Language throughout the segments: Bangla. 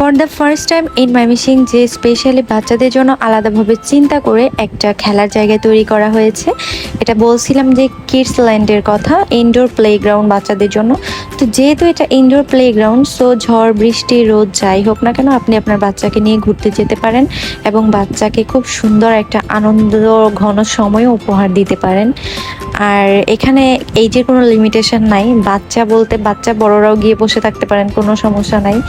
For the first time in Mymensingh যে স্পেশালি বাচ্চাদের জন্য আলাদাভাবে চিন্তা করে একটা খেলার জায়গা তৈরি করা হয়েছে। এটা বলছিলাম যে কিডস ল্যান্ডের কথা, ইনডোর প্লেগ্রাউন্ড বাচ্চাদের জন্য। তো যেহেতু এটা ইনডোর প্লেগ্রাউন্ড, সো ঝড় বৃষ্টি রোদ যাই হোক না কেন আপনি আপনার বাচ্চাকে নিয়ে ঘুরতে যেতে পারেন এবং বাচ্চাকে খুব সুন্দর একটা আনন্দ ঘন সময়ও উপহার দিতে পারেন। আর এখানে এইজের কোনো লিমিটেশন নাই, বাচ্চা বলতে বাচ্চা বড়রাও গিয়ে বসে থাকতে পারেন, কোনো সমস্যা নাই।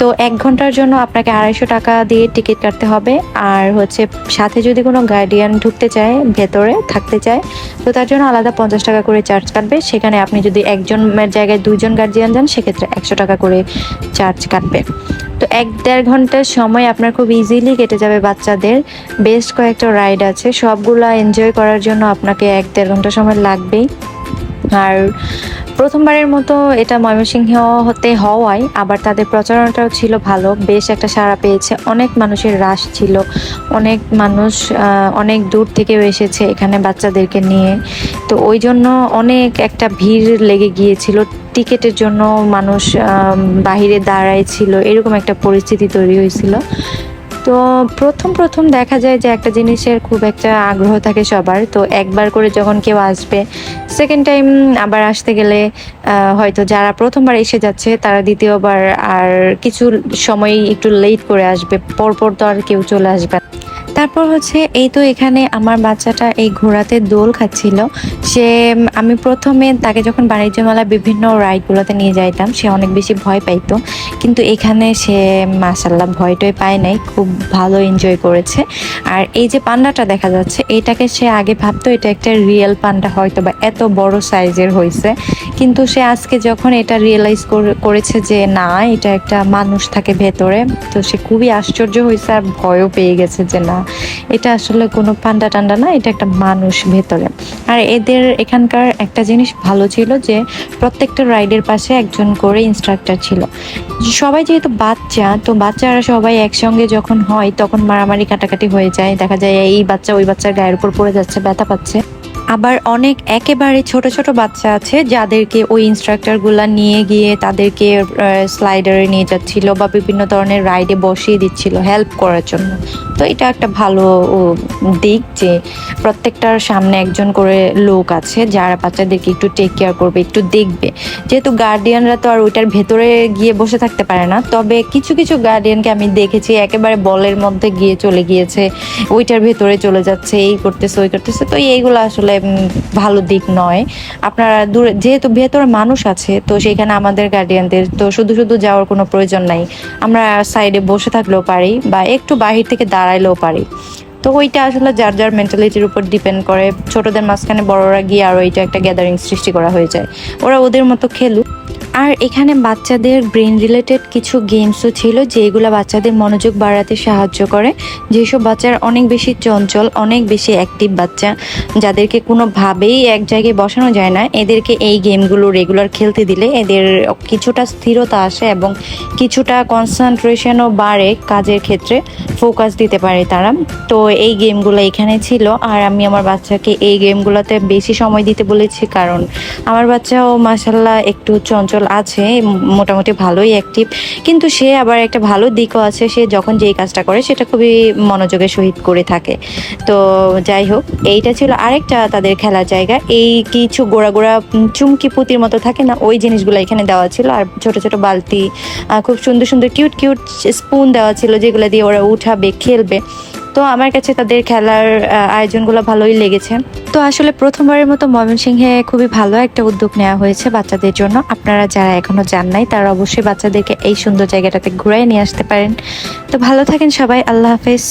তো 1 ঘন্টার জন্য আপনাকে 250 টাকা দিয়ে টিকিট কাটতে হবে। আর হচ্ছে সাথে যদি কোনো গার্ডিয়ান ঢুকতে চায়, ভেতরে থাকতে চায়, তো তার জন্য আলাদা 50 টাকা করে চার্জ কাটবে। সেখানে আপনি যদি একজনের জায়গায় 2জন গার্জিয়ান যান, সেক্ষেত্রে 100 টাকা করে চার্জ কাটবে। তো 1-1.5 ঘন্টার সময় আপনার খুব ইজিলি কেটে যাবে। বাচ্চাদের বেস্ট কয়েকটা রাইড আছে, সবগুলা এনজয় করার জন্য আপনাকে 1-1.5 ঘন্টা সময় লাগবেই। আর প্রথমবারের মতো এটা ময়মনসিংহ হতে হওয়ায় আবার তাদের প্রচারণাটাও ছিল ভালো, বেশ একটা সাড়া পেয়েছে। অনেক মানুষের রাশ ছিল, অনেক মানুষ অনেক দূর থেকেও এসেছে এখানে বাচ্চাদেরকে নিয়ে। তো ওই জন্য অনেক একটা ভিড় লেগে গিয়েছিল, টিকিটের জন্য মানুষ বাহিরে দাঁড়ায় ছিল, এরকম একটা পরিস্থিতি তৈরি হয়েছিল। তো প্রথম দেখা যায় যে একটা জিনিসের খুব একটা আগ্রহ থাকে সবার। তো একবার করে যখন কেউ আসবে, সেকেন্ড টাইম আবার আসতে গেলে হয়তো যারা প্রথমবার এসে যাচ্ছে তারা দ্বিতীয়বার আর কিছু সময় একটু লেট করে আসবে, পরপর তো আর কেউ চলে আসবে না। তারপর হচ্ছে এই তো এখানে আমার বাচ্চাটা এই ঘোড়াতে দোল খাচ্ছিল। সে আমি প্রথমে তাকে যখন বাণিজ্য মেলায় বিভিন্ন রাইডগুলোতে নিয়ে যাইতাম, সে অনেক বেশি ভয় পাইতো, কিন্তু এখানে সে মাশাল্লাহ ভয়টয় পায় নাই, খুব ভালো এনজয় করেছে। আর এই যে পান্ডাটা দেখা যাচ্ছে, এটাকে সে আগে ভাবতো এটা একটা রিয়েল পান্ডা, হয়তো বা এত বড় সাইজের হয়েছে, কিন্তু সে আজকে যখন এটা রিয়েলাইজ করেছে যে না, এটা একটা মানুষ থাকে ভেতরে, তো সে খুবই আশ্চর্য হয়েছে আর ভয়ও পেয়ে গেছে যে না, এটা আসলে কোনো পান্ডা টান্ডা না, এটা একটা মানুষ ভেতরে। আর এদের এখানকার একটা জিনিস ভালো ছিল যে প্রত্যেকটা রাইডের পাশে একজন করে ইনস্ট্রাক্টর ছিল। সবাই যেহেতু বাচ্চা, তো বাচ্চারা সবাই একসঙ্গে যখন হয় তখন মারামারি কাটাকাটি হয়ে যায়, দেখা যায় এই বাচ্চা ওই বাচ্চার গায়ের উপর পড়ে যাচ্ছে, ব্যথা পাচ্ছে। আবার অনেক একেবারে ছোট ছোট বাচ্চা আছে যাদেরকে ওই ইনস্ট্রাক্টরগুলা নিয়ে গিয়ে তাদেরকে স্লাইডারে নিয়ে যাচ্ছিল বা বিভিন্ন ধরনের রাইডে বসিয়ে দিচ্ছিল হেল্প করার জন্য। তো এটা একটা ভালো দিক যে প্রত্যেকটার সামনে একজন করে লোক আছে যারা বাচ্চাদেরকে একটু টেক কেয়ার করবে, একটু দেখবে। যেহেতু গার্ডিয়ানরা তো আর ওইটার ভেতরে গিয়ে বসে থাকতে পারে না, তবে কিছু কিছু গার্ডিয়ানকে আমি দেখেছি একেবারে বলের মধ্যে গিয়ে চলে গিয়েছে, ওইটার ভেতরে চলে যাচ্ছে, এই করতেছে ওই করতেছে। তো এইগুলো আসলে ভালো দিক নয়। আপনারা দূরে, যেহেতু ভেতরে মানুষ আছে, তো সেখানে আমাদের গার্ডিয়ানদের তো শুধু শুধু যাওয়ার কোনো প্রয়োজন নাই, আমরা সাইডে বসে থাকলেও পারি বা একটু বাহির থেকে দাঁড়াইলেও পারি। তো ওইটা আসলে যার যার মেন্টালিটির উপর ডিপেন্ড করে। ছোটদের মাঝখানে বড়রা গিয়ে আর ওইটা একটা গ্যাদারিং সৃষ্টি করা হয়ে যায়, ওরা ওদের মতো খেলুক। আর এখানে বাচ্চাদের ব্রেন রিলেটেড কিছু গেমসও ছিল যেগুলো বাচ্চাদের মনোযোগ বাড়াতে সাহায্য করে। যেসব বাচ্চারা অনেক বেশি চঞ্চল, অনেক বেশি অ্যাক্টিভ বাচ্চা, যাদেরকে কোনোভাবেই এক জায়গায় বসানো যায় না, এদেরকে এই গেমগুলো রেগুলার খেলতে দিলে এদের কিছুটা স্থিরতা আসে এবং কিছুটা কনসেন্ট্রেশনও বাড়ে, কাজের ক্ষেত্রে ফোকাস দিতে পারে তারা। তো এই গেমগুলো এখানে ছিল। আর আমি আমার বাচ্চাকে এই গেমগুলোতে বেশি সময় দিতে বলেছি, কারণ আমার বাচ্চাও মাশাল্লাহ একটু চঞ্চল আছে, মোটামুটি ভালোই অ্যাক্টিভ, কিন্তু সে আবার একটা ভালো দিকও আছে, সে যখন যেই কাজটা করে সেটা খুবই মনোযোগের সহিত করে থাকে। তো যাই হোক, এইটা ছিল আরেকটা তাদের খেলার জায়গা। এই কিছু গোড়া গোড়া চুমকি পুতির মতো থাকে না, ওই জিনিসগুলো এখানে দেওয়া ছিল। আর ছোট ছোট বালতি, খুব সুন্দর সুন্দর কিউট কিউট স্পুন দেওয়া ছিল যেগুলো দিয়ে ওরা উঠাবে, খেলবে। তো আমার কাছে তাদের খেলার আয়োজনগুলো ভালোই লেগেছে। তো আসলে প্রথমবারের মতো ময়মনসিংহে খুবই ভালো একটা উদ্যোগ নেওয়া হয়েছে বাচ্চাদের জন্য। আপনারা যারা এখনো যান নাই তারা অবশ্যই বাচ্চাদেরকে এই সুন্দর জায়গাটাতে ঘুরাই নিয়ে আসতে পারেন। তো ভালো থাকেন সবাই, আল্লাহ হাফেজ।